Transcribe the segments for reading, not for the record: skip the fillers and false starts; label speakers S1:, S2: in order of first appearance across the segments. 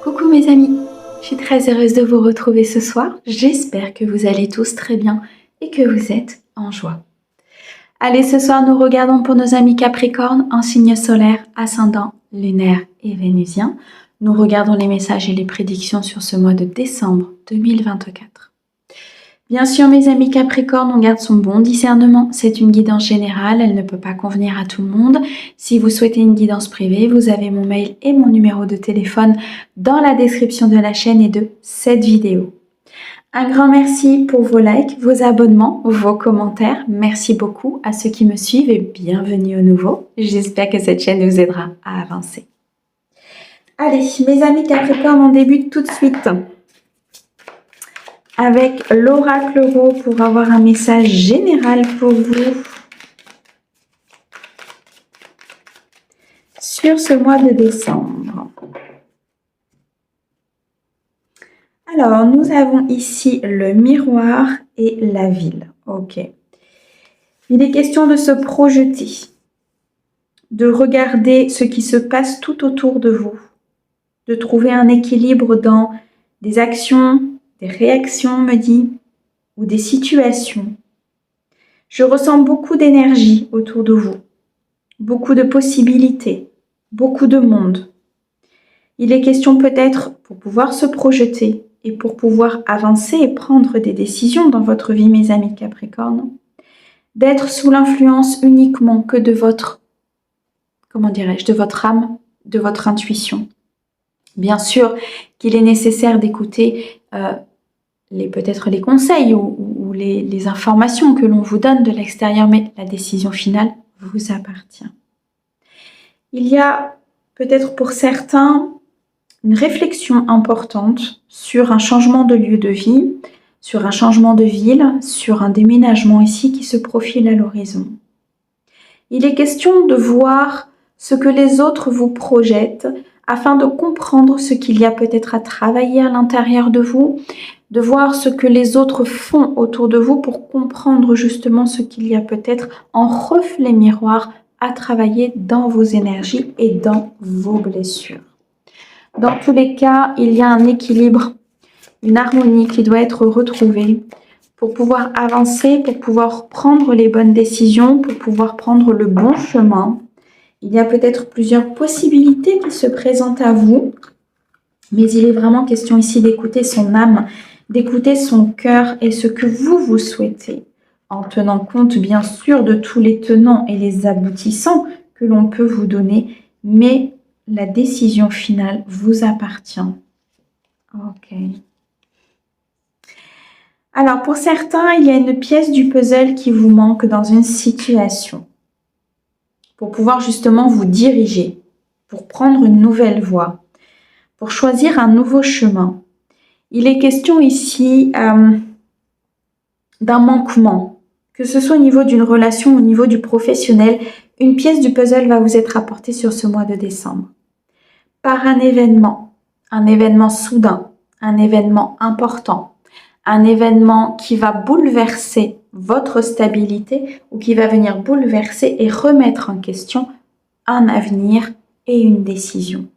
S1: Coucou mes amis, je suis très heureuse de vous retrouver ce soir. J'espère que vous allez tous très bien et que vous êtes en joie. Allez, ce soir nous regardons pour nos amis Capricorne en signe solaire, ascendant, lunaire et vénusien. Nous regardons les messages et les prédictions sur ce mois de décembre 2024. Bien sûr mes amis Capricorne, on garde son bon discernement. C'est une guidance générale, elle ne peut pas convenir à tout le monde. Si vous souhaitez une guidance privée, vous avez mon mail et mon numéro de téléphone dans la description de la chaîne et de cette vidéo. Un grand merci pour vos likes, vos abonnements, vos commentaires. Merci beaucoup à ceux qui me suivent et bienvenue au nouveau. J'espère que cette chaîne vous aidera à avancer. Allez, mes amis Capricorne, on débute tout de suite avec l'oracle Euro pour avoir un message général pour vous sur ce mois de décembre. Alors, nous avons ici le miroir et la ville. Ok. Il est question de se projeter, de regarder ce qui se passe tout autour de vous, de trouver un équilibre dans des actions, des réactions, me dit, ou des situations. Je ressens beaucoup d'énergie autour de vous, beaucoup de possibilités, beaucoup de monde. Il est question peut-être, pour pouvoir se projeter et pour pouvoir avancer et prendre des décisions dans votre vie, mes amis Capricorne, d'être sous l'influence uniquement que de votre, comment dirais-je, de votre âme, de votre intuition. Bien sûr qu'il est nécessaire d'écouter peut-être les conseils ou les informations que l'on vous donne de l'extérieur, mais la décision finale vous appartient. Il y a peut-être pour certains une réflexion importante sur un changement de lieu de vie, sur un changement de ville, sur un déménagement ici qui se profile à l'horizon. Il est question de voir ce que les autres vous projettent afin de comprendre ce qu'il y a peut-être à travailler à l'intérieur de vous, de voir ce que les autres font autour de vous pour comprendre justement ce qu'il y a peut-être en reflet miroir à travailler dans vos énergies et dans vos blessures. Dans tous les cas, il y a un équilibre, une harmonie qui doit être retrouvée pour pouvoir avancer, pour pouvoir prendre les bonnes décisions, pour pouvoir prendre le bon chemin. Il y a peut-être plusieurs possibilités qui se présentent à vous, mais il est vraiment question ici d'écouter son âme, d'écouter son cœur et ce que vous souhaitez, en tenant compte bien sûr de tous les tenants et les aboutissants que l'on peut vous donner, mais la décision finale vous appartient. Ok. Alors pour certains, il y a une pièce du puzzle qui vous manque dans une situation pour pouvoir justement vous diriger, pour prendre une nouvelle voie, pour choisir un nouveau chemin. Il est question ici d'un manquement, que ce soit au niveau d'une relation, au niveau du professionnel. Une pièce du puzzle va vous être apportée sur ce mois de décembre par un événement soudain, un événement important, un événement qui va bouleverser votre stabilité ou qui va venir bouleverser et remettre en question un avenir et une décision.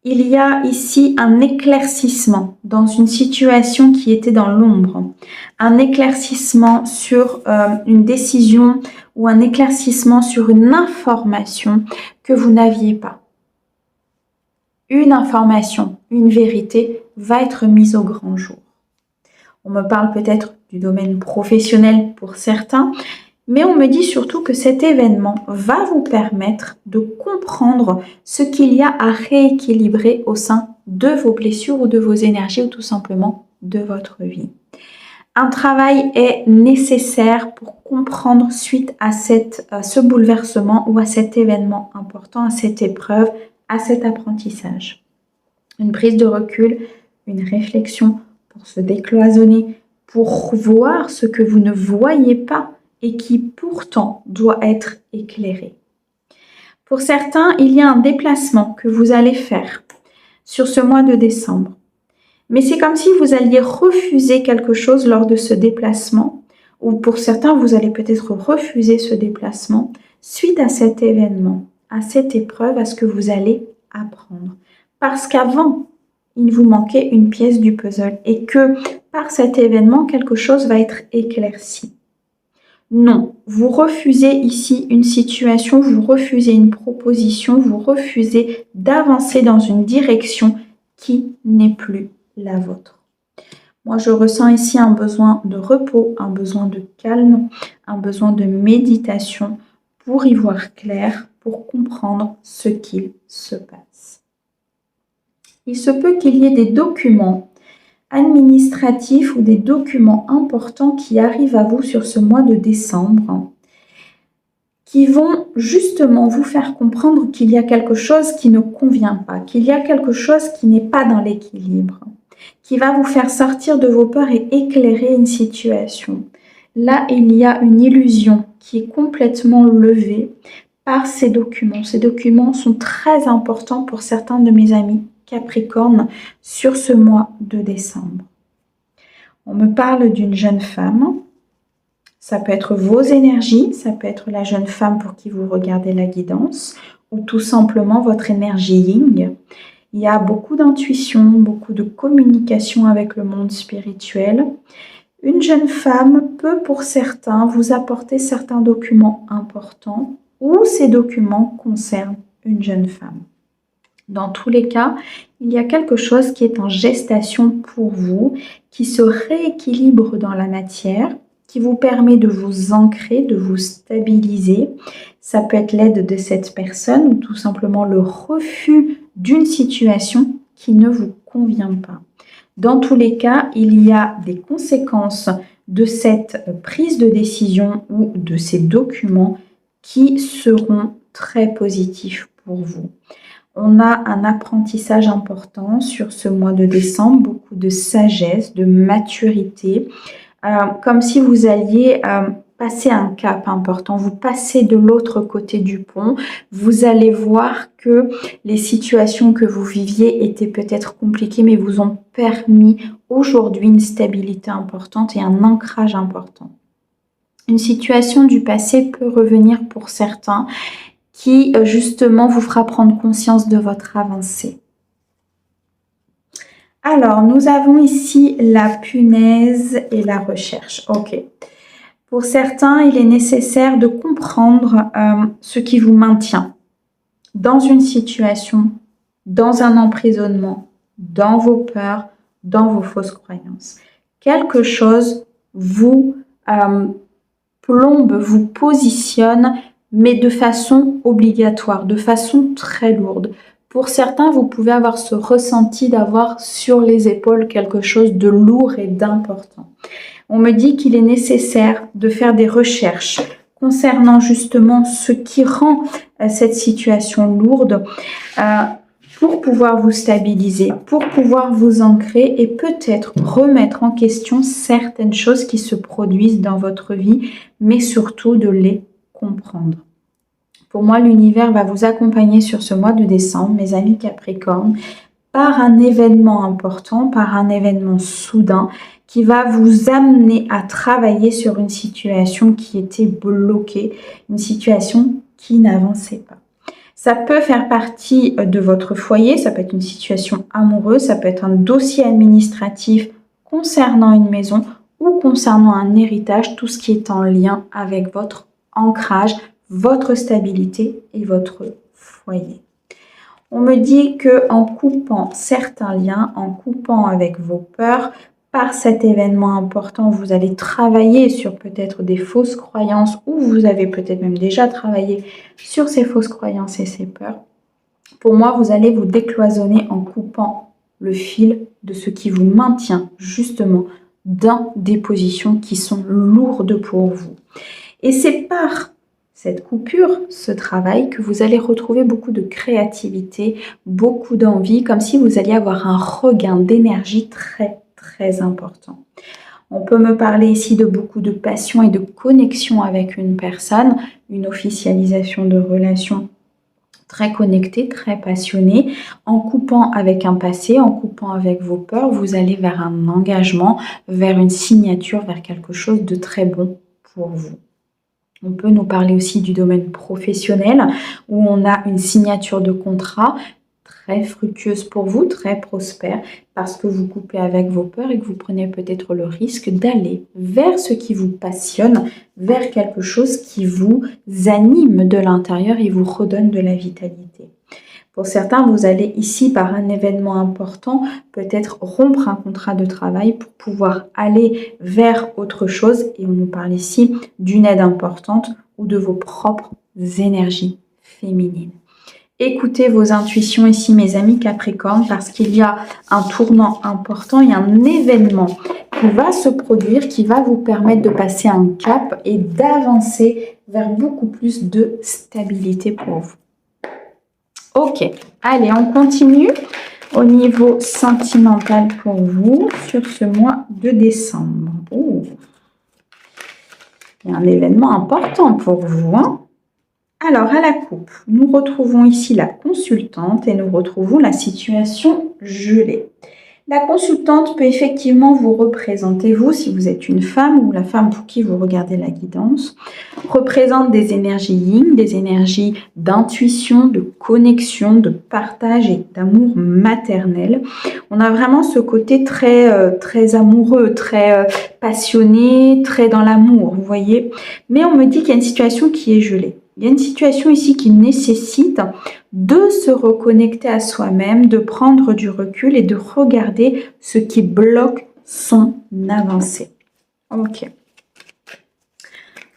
S1: Il y a ici un éclaircissement dans une situation qui était dans l'ombre, un éclaircissement sur une décision ou un éclaircissement sur une information que vous n'aviez pas. Une information, une vérité va être mise au grand jour. On me parle peut-être du domaine professionnel pour certains, mais on me dit surtout que cet événement va vous permettre de comprendre ce qu'il y a à rééquilibrer au sein de vos blessures ou de vos énergies ou tout simplement de votre vie. Un travail est nécessaire pour comprendre suite à ce bouleversement ou à cet événement important, à cette épreuve, à cet apprentissage. Une prise de recul, une réflexion pour se décloisonner, pour voir ce que vous ne voyez pas et qui pourtant doit être éclairé. Pour certains, il y a un déplacement que vous allez faire sur ce mois de décembre. Mais c'est comme si vous alliez refuser quelque chose lors de ce déplacement, ou pour certains, vous allez peut-être refuser ce déplacement suite à cet événement, à cette épreuve, à ce que vous allez apprendre. Parce qu'avant il vous manquait une pièce du puzzle et que par cet événement, quelque chose va être éclairci. Non, vous refusez ici une situation, vous refusez une proposition, vous refusez d'avancer dans une direction qui n'est plus la vôtre. Moi, je ressens ici un besoin de repos, un besoin de calme, un besoin de méditation pour y voir clair, pour comprendre ce qu'il se passe. Il se peut qu'il y ait des documents administratifs ou des documents importants qui arrivent à vous sur ce mois de décembre, qui vont justement vous faire comprendre qu'il y a quelque chose qui ne convient pas, qu'il y a quelque chose qui n'est pas dans l'équilibre, qui va vous faire sortir de vos peurs et éclairer une situation. Là, il y a une illusion qui est complètement levée par ces documents. Ces documents sont très importants pour certains de mes amis Capricorne sur ce mois de décembre. On me parle d'une jeune femme. Ça peut être vos énergies, ça peut être la jeune femme pour qui vous regardez la guidance ou tout simplement votre énergie yin. Il y a beaucoup d'intuition, beaucoup de communication avec le monde spirituel. Une jeune femme peut pour certains vous apporter certains documents importants ou ces documents concernent une jeune femme. Dans tous les cas, il y a quelque chose qui est en gestation pour vous, qui se rééquilibre dans la matière, qui vous permet de vous ancrer, de vous stabiliser. Ça peut être l'aide de cette personne ou tout simplement le refus d'une situation qui ne vous convient pas. Dans tous les cas, il y a des conséquences de cette prise de décision ou de ces documents qui seront très positifs pour vous. On a un apprentissage important sur ce mois de décembre, beaucoup de sagesse, de maturité, comme si vous alliez passer un cap important, vous passez de l'autre côté du pont, vous allez voir que les situations que vous viviez étaient peut-être compliquées, mais vous ont permis aujourd'hui une stabilité importante et un ancrage important. Une situation du passé peut revenir pour certains, qui justement vous fera prendre conscience de votre avancée. Alors, nous avons ici la punaise et la recherche. Ok. Pour certains, il est nécessaire de comprendre ce qui vous maintient dans une situation, dans un emprisonnement, dans vos peurs, dans vos fausses croyances. Quelque chose vous plombe, vous positionne, mais de façon obligatoire, de façon très lourde. Pour certains, vous pouvez avoir ce ressenti d'avoir sur les épaules quelque chose de lourd et d'important. On me dit qu'il est nécessaire de faire des recherches concernant justement ce qui rend cette situation lourde pour pouvoir vous stabiliser, pour pouvoir vous ancrer et peut-être remettre en question certaines choses qui se produisent dans votre vie, mais surtout de les comprendre. Pour moi, l'univers va vous accompagner sur ce mois de décembre, mes amis Capricorne, par un événement important, par un événement soudain qui va vous amener à travailler sur une situation qui était bloquée, une situation qui n'avançait pas. Ça peut faire partie de votre foyer, ça peut être une situation amoureuse, ça peut être un dossier administratif concernant une maison ou concernant un héritage, tout ce qui est en lien avec votre ancrage, votre stabilité et votre foyer. On me dit qu'en coupant certains liens, en coupant avec vos peurs, par cet événement important, vous allez travailler sur peut-être des fausses croyances ou vous avez peut-être même déjà travaillé sur ces fausses croyances et ces peurs. Pour moi, vous allez vous décloisonner en coupant le fil de ce qui vous maintient justement dans des positions qui sont lourdes pour vous. Et c'est par cette coupure, ce travail, que vous allez retrouver beaucoup de créativité, beaucoup d'envie, comme si vous alliez avoir un regain d'énergie très important. On peut me parler ici de beaucoup de passion et de connexion avec une personne, une officialisation de relations très connectée, très passionnée. En coupant avec un passé, en coupant avec vos peurs, vous allez vers un engagement, vers une signature, vers quelque chose de très bon pour vous. On peut nous parler aussi du domaine professionnel où on a une signature de contrat très fructueuse pour vous, très prospère, parce que vous coupez avec vos peurs et que vous prenez peut-être le risque d'aller vers ce qui vous passionne, vers quelque chose qui vous anime de l'intérieur et vous redonne de la vitalité. Pour certains, vous allez ici, par un événement important, peut-être rompre un contrat de travail pour pouvoir aller vers autre chose. Et on nous parle ici d'une aide importante ou de vos propres énergies féminines. Écoutez vos intuitions ici, mes amis Capricorne, parce qu'il y a un tournant important, il y a un événement qui va se produire, qui va vous permettre de passer un cap et d'avancer vers beaucoup plus de stabilité pour vous. Ok, allez, on continue au niveau sentimental pour vous sur ce mois de décembre. Oh. Il y a un événement important pour vous, hein? Alors, à la coupe, nous retrouvons ici la consultante et nous retrouvons la situation gelée. La consultante peut effectivement vous représenter, vous, si vous êtes une femme ou la femme pour qui vous regardez la guidance, représente des énergies yin, des énergies d'intuition, de connexion, de partage et d'amour maternel. On a vraiment ce côté très amoureux, très passionné, très dans l'amour, vous voyez. Mais on me dit qu'il y a une situation qui est gelée. Il y a une situation ici qui nécessite de se reconnecter à soi-même, de prendre du recul et de regarder ce qui bloque son avancée. Ok.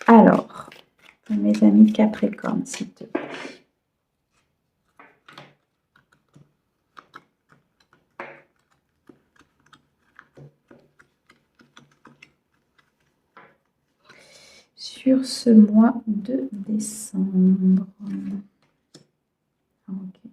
S1: Alors, mes amis Capricorne, s'il te plaît. Sur ce mois de décembre. Okay.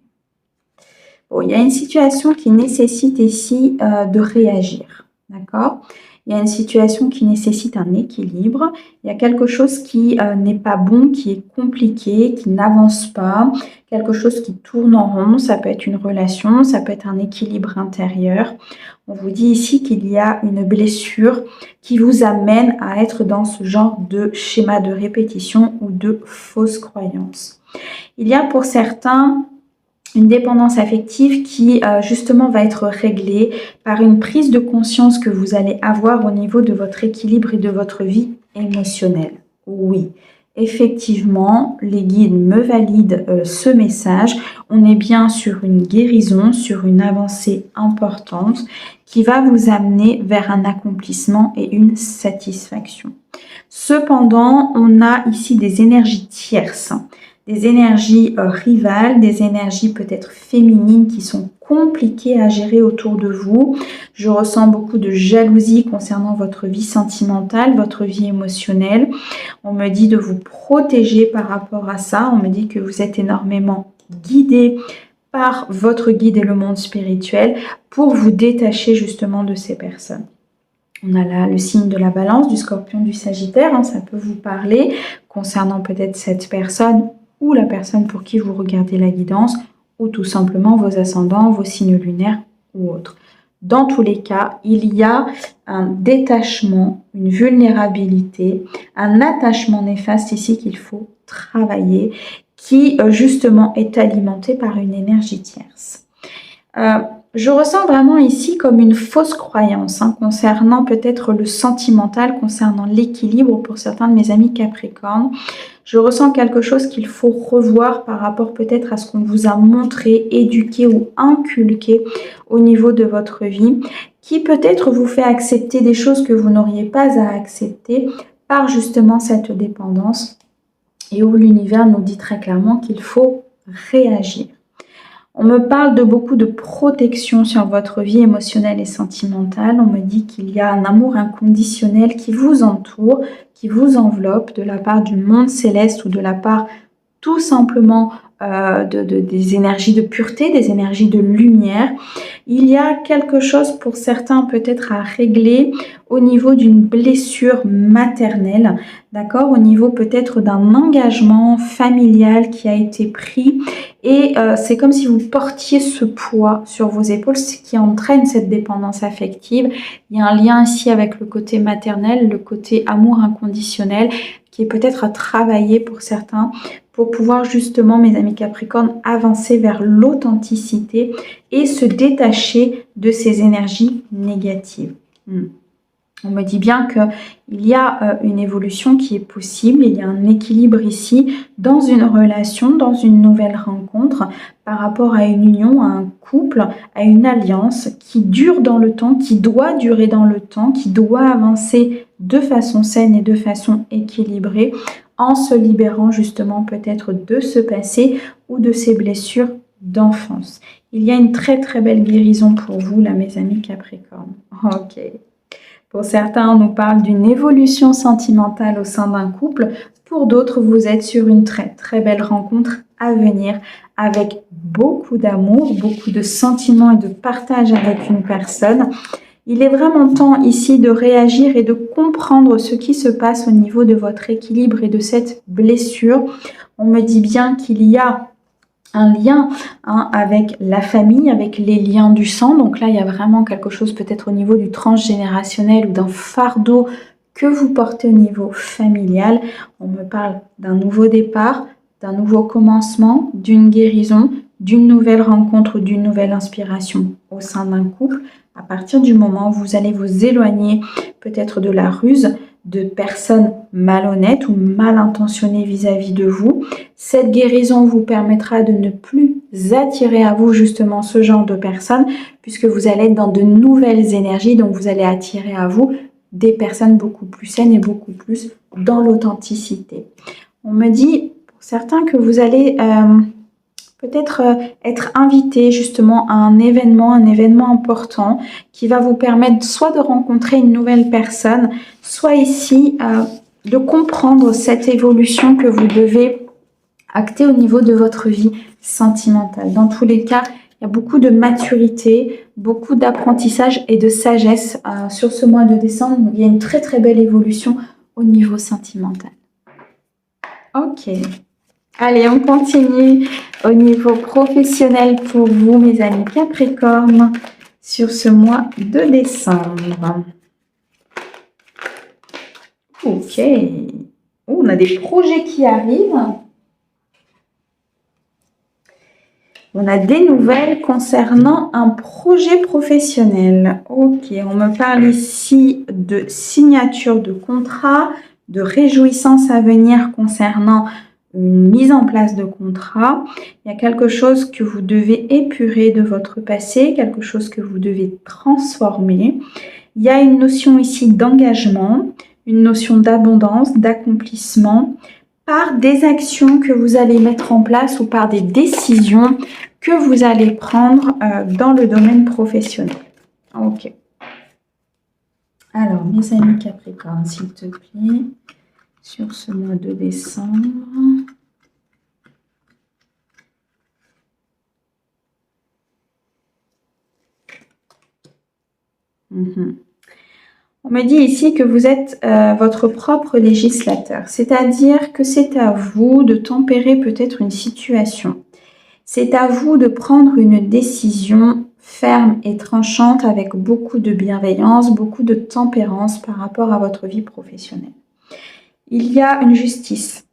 S1: Bon, il y a une situation qui nécessite ici de réagir, d'accord? Il y a une situation qui nécessite un équilibre. Il y a quelque chose qui n'est pas bon, qui est compliqué, qui n'avance pas, quelque chose qui tourne en rond. Ça peut être une relation, ça peut être un équilibre intérieur. On vous dit ici qu'il y a une blessure qui vous amène à être dans ce genre de schéma de répétition ou de fausses croyances. Il y a pour certains une dépendance affective qui justement va être réglée par une prise de conscience que vous allez avoir au niveau de votre équilibre et de votre vie émotionnelle. Oui, effectivement, les guides me valident ce message. On est bien sur une guérison, sur une avancée importante qui va vous amener vers un accomplissement et une satisfaction. Cependant, on a ici des énergies tierces, des énergies rivales, des énergies peut-être féminines qui sont compliquées à gérer autour de vous. Je ressens beaucoup de jalousie concernant votre vie sentimentale, votre vie émotionnelle. On me dit de vous protéger par rapport à ça. On me dit que vous êtes énormément guidé par votre guide et le monde spirituel pour vous détacher justement de ces personnes. On a là le signe de la balance, du scorpion, du sagittaire. Hein, ça peut vous parler concernant peut-être cette personne ou la personne pour qui vous regardez la guidance, ou tout simplement vos ascendants, vos signes lunaires ou autres. Dans tous les cas, il y a un détachement, une vulnérabilité, un attachement néfaste ici qu'il faut travailler, qui justement est alimenté par une énergie tierce. Je ressens vraiment ici comme une fausse croyance concernant peut-être le sentimental, concernant l'équilibre pour certains de mes amis Capricorne. Je ressens quelque chose qu'il faut revoir par rapport peut-être à ce qu'on vous a montré, éduqué ou inculqué au niveau de votre vie, qui peut-être vous fait accepter des choses que vous n'auriez pas à accepter par justement cette dépendance et où l'univers nous dit très clairement qu'il faut réagir. On me parle de beaucoup de protection sur votre vie émotionnelle et sentimentale. On me dit qu'il y a un amour inconditionnel qui vous entoure, qui vous enveloppe de la part du monde céleste ou de la part tout simplement des énergies de pureté, des énergies de lumière. Il y a quelque chose pour certains peut-être à régler au niveau d'une blessure maternelle, d'accord, au niveau peut-être d'un engagement familial qui a été pris et c'est comme si vous portiez ce poids sur vos épaules, ce qui entraîne cette dépendance affective. Il y a un lien ici avec le côté maternel, le côté amour inconditionnel qui est peut-être à travailler pour certains pour pouvoir justement, mes amis Capricorne, avancer vers l'authenticité et se détacher de ces énergies négatives. On me dit bien qu'il y a une évolution qui est possible, il y a un équilibre ici dans une relation, dans une nouvelle rencontre par rapport à une union, à un couple, à une alliance qui dure dans le temps, qui doit durer dans le temps, qui doit avancer de façon saine et de façon équilibrée en se libérant justement peut-être de ce passé ou de ces blessures d'enfance. Il y a une très très belle guérison pour vous là, mes amis Capricorne. Ok. Pour certains, on nous parle d'une évolution sentimentale au sein d'un couple. Pour d'autres, vous êtes sur une très très belle rencontre à venir avec beaucoup d'amour, beaucoup de sentiments et de partage avec une personne. Il est vraiment temps ici de réagir et de comprendre ce qui se passe au niveau de votre équilibre et de cette blessure. On me dit bien qu'il y a un lien avec la famille, avec les liens du sang. Donc là, il y a vraiment quelque chose peut-être au niveau du transgénérationnel ou d'un fardeau que vous portez au niveau familial. On me parle d'un nouveau départ, d'un nouveau commencement, d'une guérison, d'une nouvelle rencontre, d'une nouvelle inspiration au sein d'un couple. À partir du moment où vous allez vous éloigner peut-être de la ruse, de personnes malhonnêtes ou mal intentionnées vis-à-vis de vous. Cette guérison vous permettra de ne plus attirer à vous justement ce genre de personnes puisque vous allez être dans de nouvelles énergies, donc vous allez attirer à vous des personnes beaucoup plus saines et beaucoup plus dans l'authenticité. On me dit pour certains que vous allez peut-être être invité justement à un événement important qui va vous permettre soit de rencontrer une nouvelle personne, soit ici de comprendre cette évolution que vous devez acter au niveau de votre vie sentimentale. Dans tous les cas, il y a beaucoup de maturité, beaucoup d'apprentissage et de sagesse sur ce mois de décembre. Il y a une très très belle évolution au niveau sentimental. Ok. Allez, on continue au niveau professionnel pour vous, mes amis Capricorne, sur ce mois de décembre. Ok. On a des projets qui arrivent. On a des nouvelles concernant un projet professionnel. Ok, on me parle ici de signature de contrat, de réjouissance à venir concernant une mise en place de contrat. Il y a quelque chose que vous devez épurer de votre passé, quelque chose que vous devez transformer. Il y a une notion ici d'engagement, une notion d'abondance, d'accomplissement, par des actions que vous allez mettre en place ou par des décisions que vous allez prendre dans le domaine professionnel. Ok. Alors, mes amis Capricorne, s'il te plaît, sur ce mois de décembre. On me dit ici que vous êtes votre propre législateur, c'est-à-dire que c'est à vous de tempérer peut-être une situation. C'est à vous de prendre une décision ferme et tranchante avec beaucoup de bienveillance, beaucoup de tempérance par rapport à votre vie professionnelle. Il y a une justice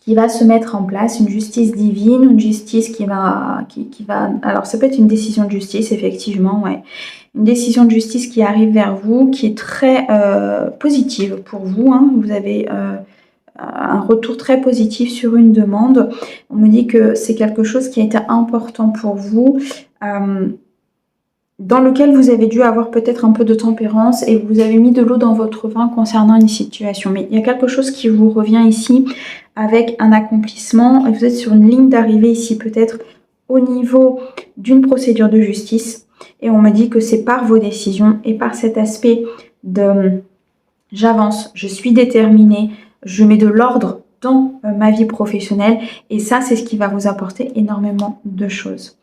S1: qui va se mettre en place, une justice divine, une justice qui va... Alors, ça peut être une décision de justice, effectivement, ouais. Une décision de justice qui arrive vers vous, qui est très positive pour vous. Hein. Vous avez un retour très positif sur une demande. On me dit que c'est quelque chose qui a été important pour vous, dans lequel vous avez dû avoir peut-être un peu de tempérance et vous avez mis de l'eau dans votre vin concernant une situation. Mais il y a quelque chose qui vous revient ici avec un accomplissement. Et vous êtes sur une ligne d'arrivée ici peut-être au niveau d'une procédure de justice. Et on me dit que c'est par vos décisions et par cet aspect de j'avance, je suis déterminée, je mets de l'ordre dans ma vie professionnelle. Et ça, c'est ce qui va vous apporter énormément de choses.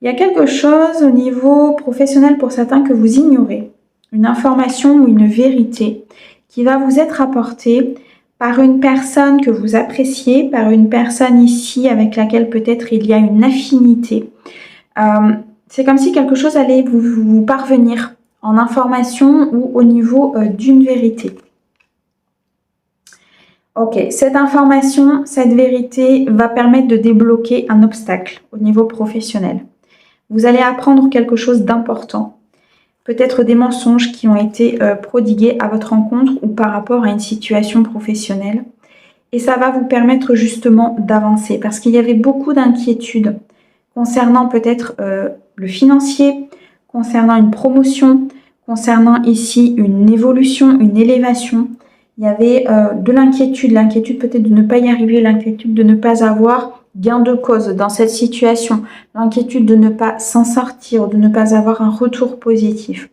S1: Il y a quelque chose au niveau professionnel pour certains que vous ignorez, une information ou une vérité qui va vous être apportée par une personne que vous appréciez, par une personne ici avec laquelle peut-être il y a une affinité. C'est comme si quelque chose allait vous parvenir en information ou au niveau d'une vérité. Ok, cette information, cette vérité va permettre de débloquer un obstacle au niveau professionnel. Vous allez apprendre quelque chose d'important. Peut-être des mensonges qui ont été prodigués à votre rencontre ou par rapport à une situation professionnelle. Et ça va vous permettre justement d'avancer parce qu'il y avait beaucoup d'inquiétudes concernant peut-être le financier, concernant une promotion, concernant ici une évolution, une élévation. Il y avait de l'inquiétude peut-être de ne pas y arriver, l'inquiétude de ne pas avoir gain de cause dans cette situation, l'inquiétude de ne pas s'en sortir, de ne pas avoir un retour positif.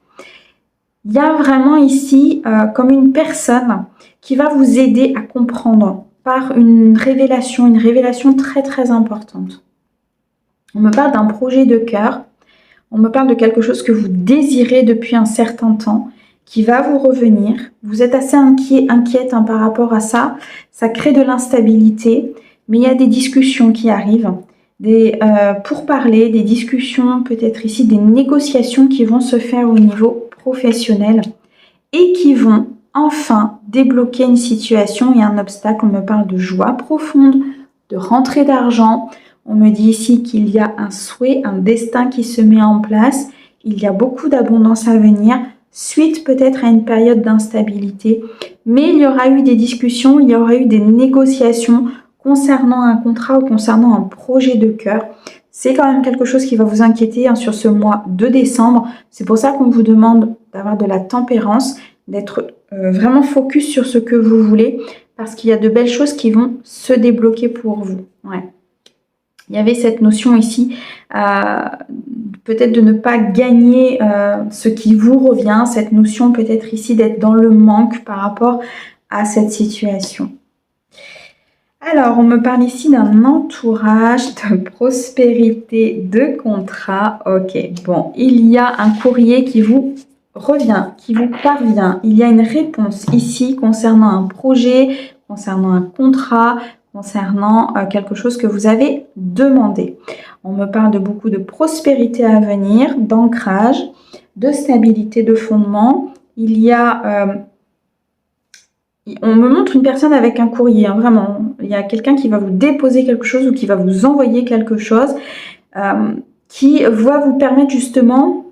S1: Il y a vraiment ici comme une personne qui va vous aider à comprendre par une révélation très très importante. On me parle d'un projet de cœur, on me parle de quelque chose que vous désirez depuis un certain temps, qui va vous revenir. Vous êtes assez inquiète par rapport à ça, ça crée de l'instabilité, mais il y a des discussions qui arrivent, des pourparlers, des discussions, peut-être ici des négociations qui vont se faire au niveau professionnel et qui vont enfin débloquer une situation et un obstacle. On me parle de joie profonde, de rentrée d'argent. On me dit ici qu'il y a un souhait, un destin qui se met en place. Il y a beaucoup d'abondance à venir, suite peut-être à une période d'instabilité. Mais il y aura eu des discussions, il y aura eu des négociations concernant un contrat ou concernant un projet de cœur. C'est quand même quelque chose qui va vous inquiéter sur ce mois de décembre. C'est pour ça qu'on vous demande d'avoir de la tempérance, d'être vraiment focus sur ce que vous voulez, parce qu'il y a de belles choses qui vont se débloquer pour vous. Ouais. Il y avait cette notion ici, peut-être de ne pas gagner ce qui vous revient, cette notion peut-être ici d'être dans le manque par rapport à cette situation. Alors, on me parle ici d'un entourage, de prospérité, de contrat. Ok, bon, il y a un courrier qui vous revient, qui vous parvient. Il y a une réponse ici concernant un projet, concernant un contrat, concernant quelque chose que vous avez demandé. On me parle de beaucoup de prospérité à venir, d'ancrage, de stabilité, de fondement. Il y a... on me montre une personne avec un courrier, hein, vraiment. Il y a quelqu'un qui va vous déposer quelque chose ou qui va vous envoyer quelque chose qui va vous permettre justement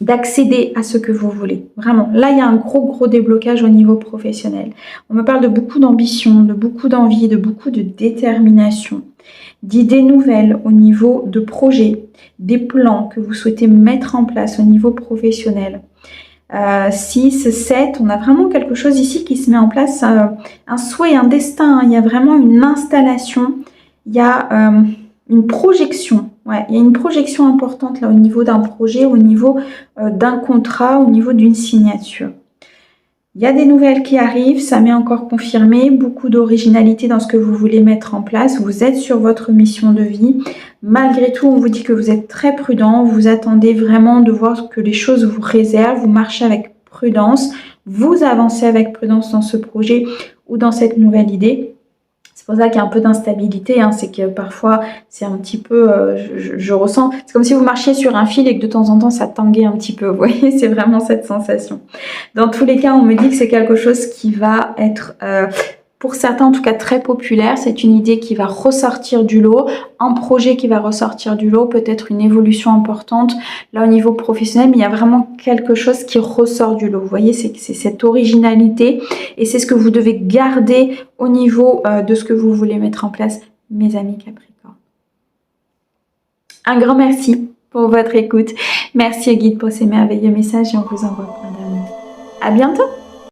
S1: d'accéder à ce que vous voulez. Vraiment, là, il y a un gros déblocage au niveau professionnel. On me parle de beaucoup d'ambition, de beaucoup d'envie, de beaucoup de détermination, d'idées nouvelles au niveau de projets, des plans que vous souhaitez mettre en place au niveau professionnel. 6, 7, on a vraiment quelque chose ici qui se met en place, un souhait, un destin, hein. Il y a vraiment une installation, il y a une projection, ouais, il y a une projection importante là au niveau d'un projet, au niveau d'un contrat, au niveau d'une signature. Il y a des nouvelles qui arrivent, ça m'est encore confirmé, beaucoup d'originalité dans ce que vous voulez mettre en place, vous êtes sur votre mission de vie. Malgré tout, on vous dit que vous êtes très prudent, vous attendez vraiment de voir que les choses vous réservent, vous marchez avec prudence, vous avancez avec prudence dans ce projet ou dans cette nouvelle idée. C'est pour ça qu'il y a un peu d'instabilité, hein, c'est que parfois c'est un petit peu, je ressens, c'est comme si vous marchiez sur un fil et que de temps en temps ça tanguait un petit peu, vous voyez, c'est vraiment cette sensation. Dans tous les cas, on me dit que c'est quelque chose qui va être, pour certains en tout cas très populaire, c'est une idée qui va ressortir du lot, un projet qui va ressortir du lot, peut-être une évolution importante là au niveau professionnel, mais il y a vraiment quelque chose qui ressort du lot. Vous voyez, c'est cette originalité et c'est ce que vous devez garder au niveau de ce que vous voulez mettre en place, mes amis Capricorne. Un grand merci pour votre écoute. Merci au guide pour ces merveilleux messages et on vous envoie plein d'amour. À bientôt!